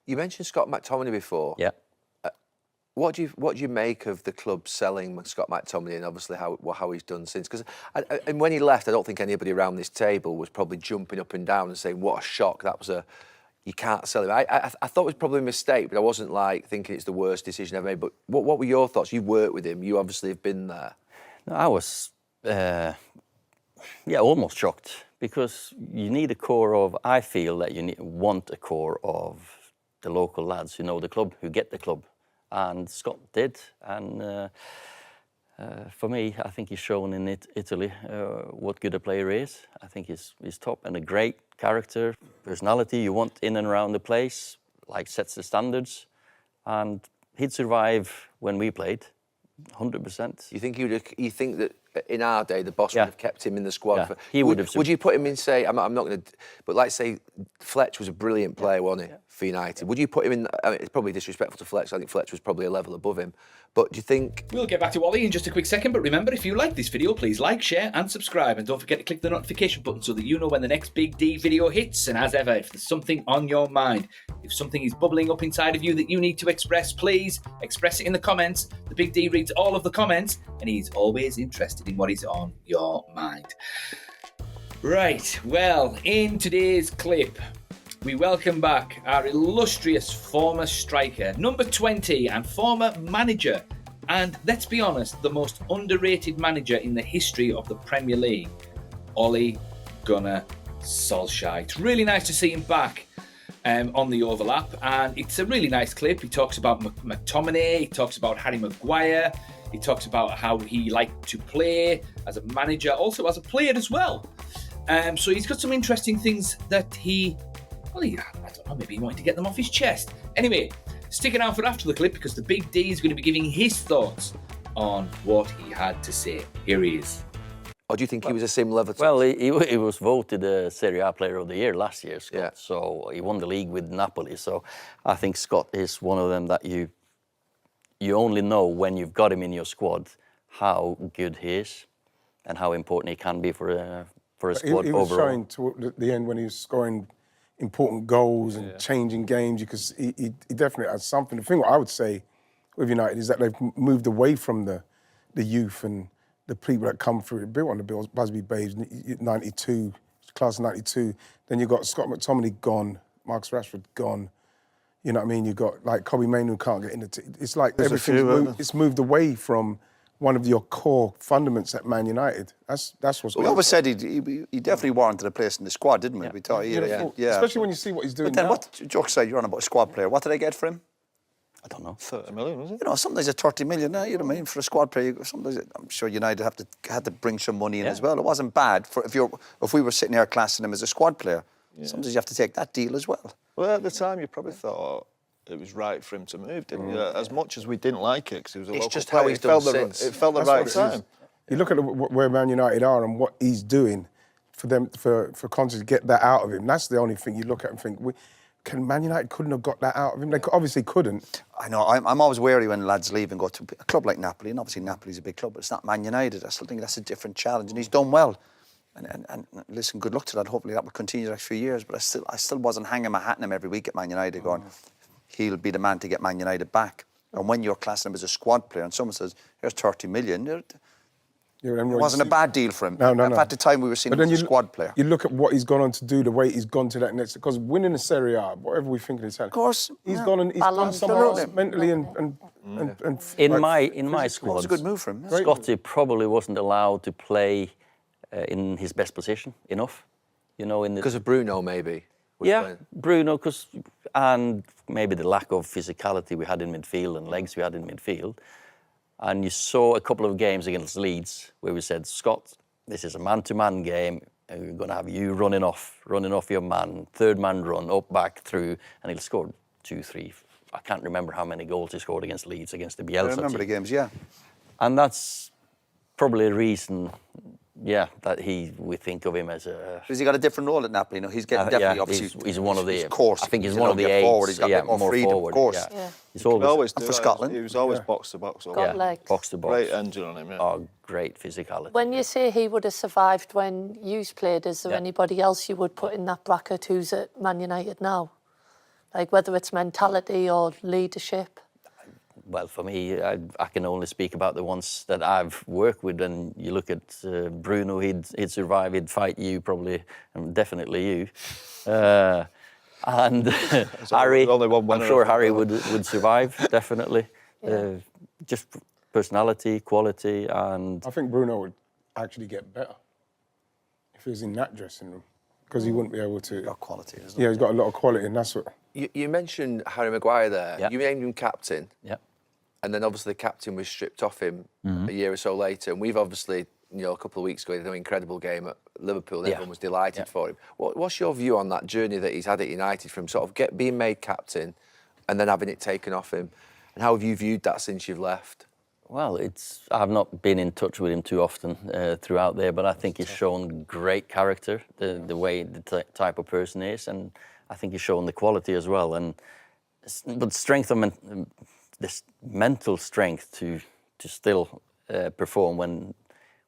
You mentioned Scott McTominay before. Yeah. What do you make of the club selling Scott McTominay and obviously how he's done since? Because and when he left, I don't think anybody around this table was probably jumping up and down and saying, "What a shock! That was you can't sell him." I thought it was probably a mistake, but I wasn't like thinking it's the worst decision ever made. But what were your thoughts? You worked with him. You obviously have been there. No, I was, almost shocked because you need a core of. I feel that you want a core of the local lads who know the club, who get the club. And Scott did, and for me, I think he's shown in Italy what good a player is. I think he's top and a great character, personality you want in and around the place, like sets the standards, and he'd survive when we played, 100%. You think that in our day the boss would have kept him in the squad? Yeah, he would have. Would you put him in? Say, I'm not going to, but like say, Fletch was a brilliant player, wasn't he, for United? Would you put him in? I mean, it's probably disrespectful to Fletch. I think Fletch was probably a level above him. But do you think? We'll get back to Ollie in just a quick second, but remember, if you like this video, please like, share and subscribe, and don't forget to click the notification button so that you know when the next Big D video hits. And as ever, if there's something on your mind, if something is bubbling up inside of you that you need to express, please express it in the comments. The Big D reads all of the comments, and he's always interested in what is on your mind. Right, well, in today's clip, we welcome back our illustrious former striker, number 20 and former manager, and let's be honest, the most underrated manager in the history of the Premier League, Ole Gunnar Solskjær. It's really nice to see him back on the overlap, and it's a really nice clip. He talks about McTominay, he talks about Harry Maguire, he talks about how he liked to play as a manager, also as a player as well. So he's got some interesting things that I don't know, maybe he wanted to get them off his chest. Anyway, stick around for after the clip because the Big D is going to be giving his thoughts on what he had to say. Here he is. Or do you think he was a similar level? Well, he was voted the Serie A Player of the Year last year, Scott. Yeah. So he won the league with Napoli. So I think Scott is one of them that you only know when you've got him in your squad how good he is and how important he can be for a squad he was overall. showing to the end when he was scoring important goals and changing games because he definitely has something. The thing what I would say with United is that they've moved away from the youth and the people that come through. Built on the Bills, Busby Babes, 92, class of 92. Then you've got Scott McTominay gone, Marcus Rashford gone. You know what I mean? You've got like Kobe Mainoo who can't get in the it's like it's moved away from one of your core fundamentals at Man United. That's what's. We always said he definitely warranted a place in the squad, didn't we? Yeah. We thought, Especially when you see what he's doing. But then, now. what Jock said, you're on about a squad player. What did I get for him? I don't know. 30 million, was it? You know, sometimes it's 30 million. You know what I mean? For a squad player, sometimes I'm sure United had to bring some money in as well. It wasn't bad for if we were sitting here classing him as a squad player. Yeah. Sometimes you have to take that deal as well. Well, at the time, you probably thought it was right for him to move, didn't you? As much as we didn't like it, because he was a local just player, how he's done since. It felt the right time. You look at where Man United are and what he's doing for them, for Conte to get that out of him. That's the only thing you look at and think, Man United couldn't have got that out of him. They obviously couldn't. I know. I'm always wary when lads leave and go to a club like Napoli, and obviously Napoli's a big club, but it's not Man United. I still think that's a different challenge, and he's done well. And listen, good luck to that. Hopefully that will continue the next few years. But I still wasn't hanging my hat on him every week at Man United, going, he'll be the man to get Man United back. And when you're classing him as a squad player, and someone says, "Here's 30 million," it wasn't a bad deal for him. No. At the time, we were seeing him as a squad player. You look at what he's gone on to do, the way he's gone to that next, because winning the Serie A, whatever we think of his talent, of course, he's gone somewhere else mentally and in my squad, it was a good move for him. Scotty probably wasn't allowed to play in his best position enough. You know, because of Bruno, maybe. Bruno, and maybe the lack of physicality we had in midfield and legs we had in midfield. And you saw a couple of games against Leeds where we said, Scott, this is a man-to-man game, and we're going to have you running off your man, third man run, up, back, through, and he'll score 2, 3. I can't remember how many goals he scored against Leeds, against the Bielsa I remember the games, yeah. And that's probably a reason, that we think of him as a... Because he got a different role at Napoli, you know, he's getting definitely, obviously... He's one of the... course. I think he's one of the eights. Forward. He's got a bit more freedom, forward, of course. Yeah. He's always for Scotland. He was always box to box. Got legs. Box to box. Great engine on him, yeah. Oh, great physicality. When you say he would have survived when you played, is there anybody else you would put in that bracket who's at Man United now? Like whether it's mentality or leadership? Well, for me, I can only speak about the ones that I've worked with. And you look at Bruno, he'd survive, he'd fight you probably, and definitely you. And Harry, only one I'm winner sure of Harry football. would survive, definitely. Just personality, quality, and I think Bruno would actually get better if he was in that dressing room, because he wouldn't be able to. Got quality, isn't Yeah, he's got a lot of quality, and that's what. You mentioned Harry Maguire there. Yeah. You named him captain. yeah. And then obviously the captain was stripped off him a year or so later. And we've obviously, a couple of weeks ago, he had an incredible game at Liverpool. And everyone was delighted for him. What's your view on that journey that he's had at United, from sort of being made captain and then having it taken off him? And how have you viewed that since you've left? Well, I've not been in touch with him too often throughout there, but I think he's shown great character, the way the type of person he is, and I think he's shown the quality as well. But strength of this mental strength to still perform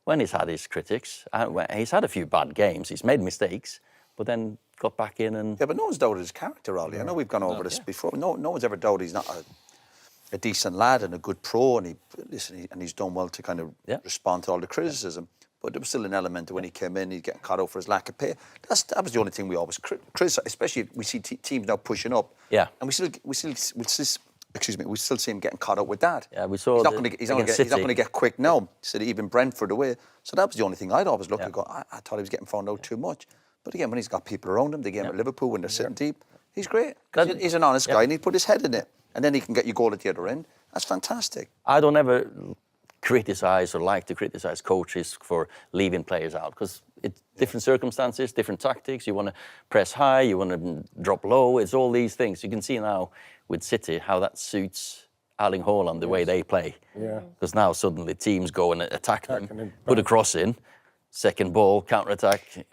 when he's had his critics. He's had a few bad games. He's made mistakes, but then got back in and. Yeah, but no one's doubted his character, Ollie. I know we've gone over this before. No one's ever doubted he's not a decent lad and a good pro, and he's done well to kind of respond to all the criticism. But there was still an element when he came in, he'd get caught out for his lack of pay. That was the only thing we always criticise, especially if we see teams now pushing up. Yeah. And we still see him getting caught out with that. Yeah, we saw. He's not going to get quick now. So even Brentford away. So that was the only thing I'd always look at. Go, I thought he was getting found out too much. But again, when he's got people around him, the game at Liverpool when they're sitting deep, he's great. He's an honest guy, and he put his head in it, and then he can get you goal at the other end. That's fantastic. I don't ever criticise or like to criticise coaches for leaving players out, because it's different circumstances, different tactics. You want to press high, you want to drop low. It's all these things. You can see now with City how that suits Erling Haaland, the way they play. Yeah. Because now suddenly teams go and attack them, put a cross in, second ball, counter-attack,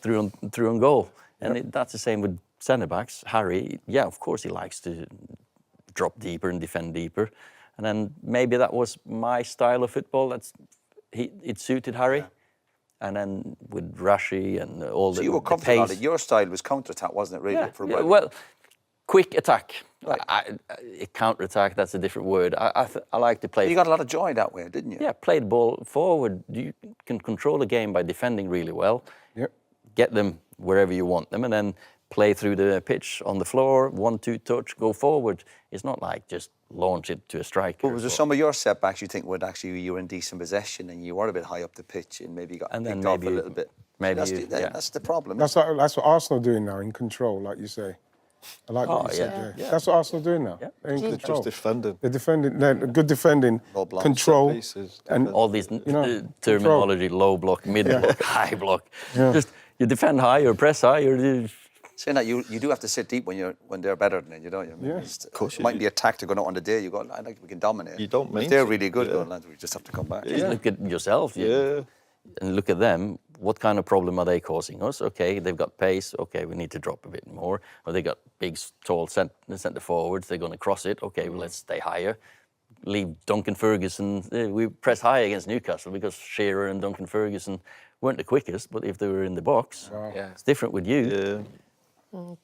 through on goal. And that's the same with centre-backs. Harry, of course he likes to drop deeper and defend deeper. And then maybe that was my style of football. It suited Harry. And then with Rashi and all the So you were the comfortable pace. on it. Your style was counter-attack, wasn't it, really? Yeah, well, quick attack. Right. Counter-attack, that's a different word. I like to play. You got a lot of joy that way, didn't you? Yeah, play the ball forward. You can control the game by defending really well. Yep. Get them wherever you want them, and then play through the pitch on the floor, 1-2 touch, go forward. It's not like just launch it to a striker. But was there some of your setbacks you think would actually you were in decent possession and you were a bit high up the pitch and maybe got picked off a little bit? Maybe that's the problem. That's what Arsenal are doing now, in control, like you say. I like what you said there. yeah. That's what Arsenal are doing now. Yeah. They're in control. Just defending. They're defending. They're good defending, Low blocks, control, set pieces, and all these know, terminology: low block, mid block, high block. Just you defend high or press high or you. Saying that you do have to sit deep when they're better than you, don't you? I mean, Yeah. of course, it might be a tactic going out on the day. You go, I think we can dominate. You don't mean If they're to. really good, Yeah. going, lads, we just have to come back. Just look at yourself. And look at them. What kind of problem are they causing us? Okay, they've got pace. Okay, we need to drop a bit more. Or they got big, tall centre forwards. They're going to cross it. Okay, well, let's stay higher. Leave Duncan Ferguson. We pressed high against Newcastle because Shearer and Duncan Ferguson weren't the quickest, but if they were in the box, it's different with you. Yeah.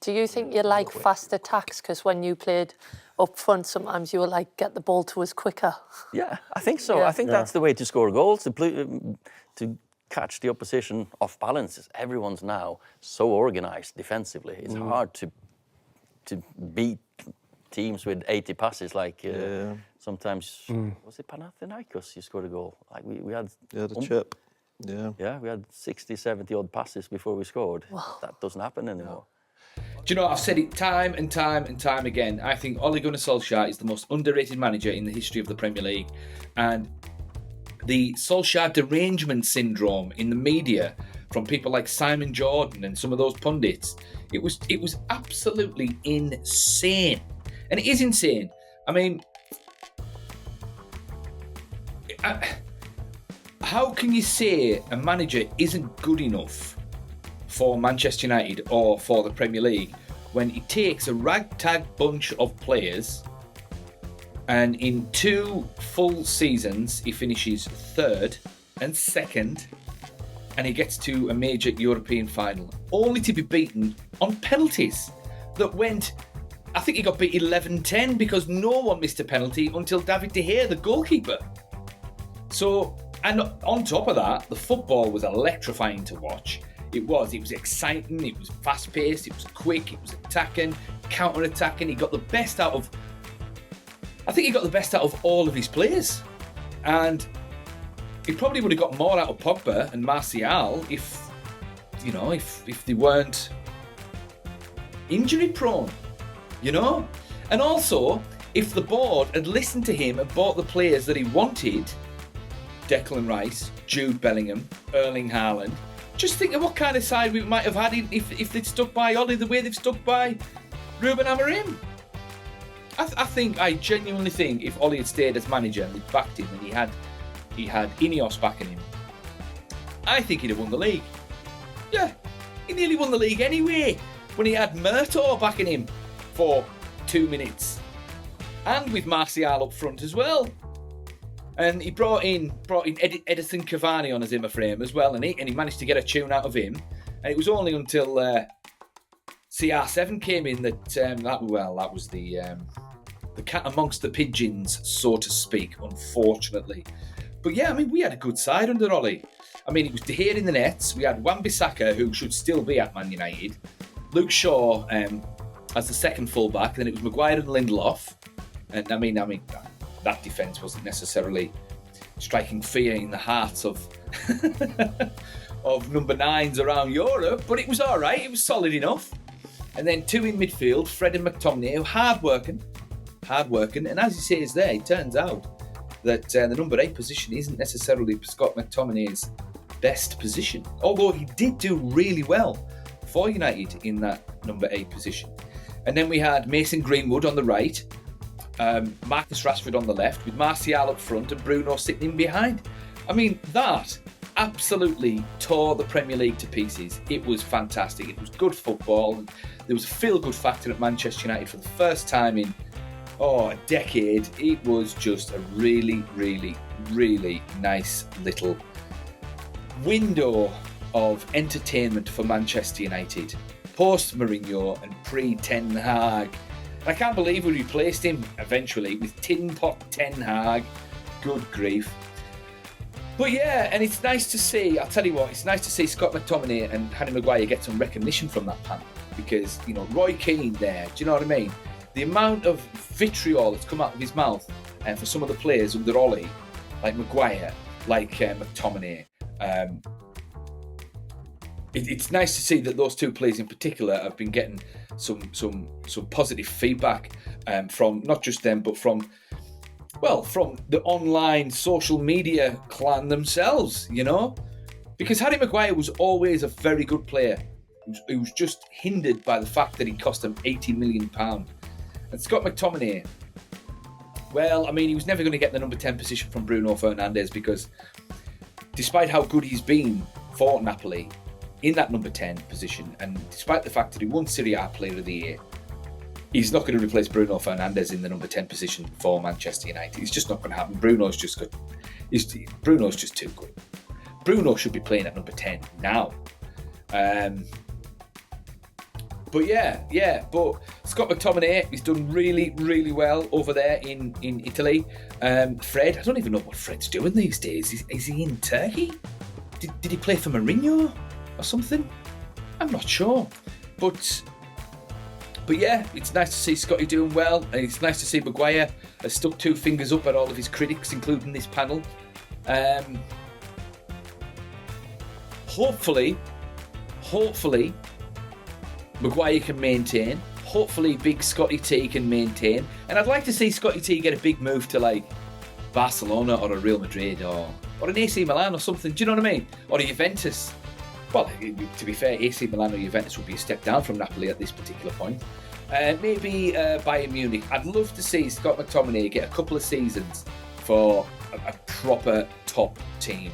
Do you think you like fast attacks? Because when you played up front, sometimes you were like, get the ball to us quicker. Yeah, I think so. Yeah. I think that's the way to score goals, to catch the opposition off balance. Everyone's now so organised defensively. It's hard to beat teams with 80 passes. Like sometimes, was it Panathinaikos? You scored a goal. Like we had The chip. Yeah. Yeah, we had 60, 70 odd passes before we scored. That doesn't happen anymore. Do you know, I've said it time and time and time again. I think Ole Gunnar Solskjær is the most underrated manager in the history of the Premier League. And the Solskjær derangement syndrome in the media from people like Simon Jordan and some of those pundits, it was absolutely insane. And it is insane. I mean, how can you say a manager isn't good enough for Manchester United or for the Premier League when he takes a ragtag bunch of players and in 2 full seasons he finishes 3rd and 2nd and he gets to a major European final only to be beaten on penalties that went I think he got beat 11-10 because no one missed a penalty until David De Gea, the goalkeeper. So, and on top of that, the football was electrifying to watch. It was exciting, it was fast-paced, it was quick, it was attacking, counter-attacking. He got the best out of, I think he got the best out of all of his players. And he probably would have got more out of Pogba and Martial if they weren't injury-prone, And also, if the board had listened to him and bought the players that he wanted, Declan Rice, Jude Bellingham, Erling Haaland, just think of what kind of side we might have had if they'd stuck by Ole the way they've stuck by Rúben Amorim. I genuinely think if Ole had stayed as manager and they'd backed him and he had Ineos backing him, I think he'd have won the league. Yeah, he nearly won the league anyway when he had Murtaugh backing him for 2 minutes, and with Martial up front as well. And he brought in Edison Cavani on a Zimmer frame as well, and he managed to get a tune out of him. And it was only until CR7 came in that that was the cat amongst the pigeons, so to speak, unfortunately. But yeah, I mean, we had a good side under Ole. I mean, it was De Gea in the nets. We had Wan-Bissaka, who should still be at Man United. Luke Shaw as the second fullback. Then it was Maguire and Lindelof. And I mean, that defence wasn't necessarily striking fear in the hearts of of number 9s around Europe, but it was all right. It was solid enough. And then 2 in midfield, Fred and McTominay, who hard working. And as he says there, it turns out that the number 8 position isn't necessarily Scott McTominay's best position, although he did do really well for United in that number 8 position. And then we had Mason Greenwood on the right, Marcus Rashford on the left, with Martial up front and Bruno sitting in behind. I mean, that absolutely tore the Premier League to pieces. It was fantastic. It was good football. And there was a feel-good factor at Manchester United for the first time in a decade. It was just a really, really, really nice little window of entertainment for Manchester United. Post Mourinho and pre-Ten Hag. I can't believe we replaced him eventually with Tin Pot Ten Hag. Good grief. But yeah, and it's nice to see, I'll tell you what, it's nice to see Scott McTominay and Harry Maguire get some recognition from that panel. Because, Roy Keane there, do you know what I mean? The amount of vitriol that's come out of his mouth for some of the players under Ole, like Maguire, like McTominay. It's nice to see that those 2 players in particular have been getting some positive feedback from not just them, but from the online social media clan themselves, Because Harry Maguire was always a very good player. He was just hindered by the fact that he cost them £80 million. And Scott McTominay, well, I mean, he was never going to get the number 10 position from Bruno Fernandes because despite how good he's been for Napoli in that number 10 position, and despite the fact that he won Serie A Player of the Year, he's not going to replace Bruno Fernandes in the number 10 position for Manchester United. It's just not going to happen. Bruno's just good. Bruno's just too good. Bruno should be playing at number 10 now. But Scott McTominay, he's done really, really well over there in Italy. Fred, I don't even know what Fred's doing these days. Is he in Turkey? Did he play for Mourinho or something? I'm not sure. But yeah, it's nice to see Scotty doing well, and it's nice to see Maguire has stuck 2 fingers up at all of his critics, including this panel. Hopefully, Maguire can maintain. Hopefully, big Scotty T can maintain. And I'd like to see Scotty T get a big move to like Barcelona or a Real Madrid or an AC Milan or something. Do you know what I mean? Or a Juventus. Well, to be fair, AC Milan or Juventus would be a step down from Napoli at this particular point. Maybe Bayern Munich. I'd love to see Scott McTominay get a couple of seasons for a proper top team.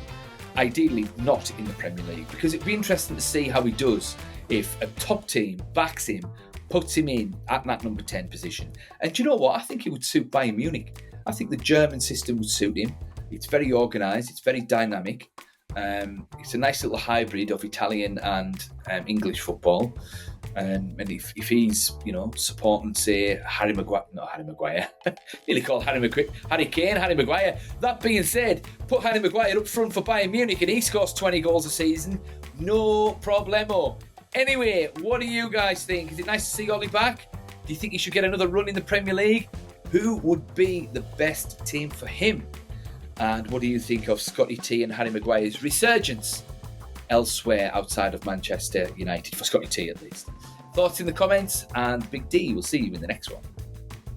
Ideally not in the Premier League, because it'd be interesting to see how he does if a top team backs him, puts him in at that number 10 position. And do you know what? I think it would suit Bayern Munich. I think the German system would suit him. It's very organised, it's very dynamic. It's a nice little hybrid of Italian and English football. And if he's, supporting, say, Harry Maguire, nearly called Harry Kane, Harry Maguire. That being said, put Harry Maguire up front for Bayern Munich and he scores 20 goals a season, no problemo. Anyway, what do you guys think? Is it nice to see Ole back? Do you think he should get another run in the Premier League? Who would be the best team for him? And what do you think of Scotty T and Harry Maguire's resurgence elsewhere outside of Manchester United, for Scotty T at least? Thoughts in the comments, and Big D will see you in the next one.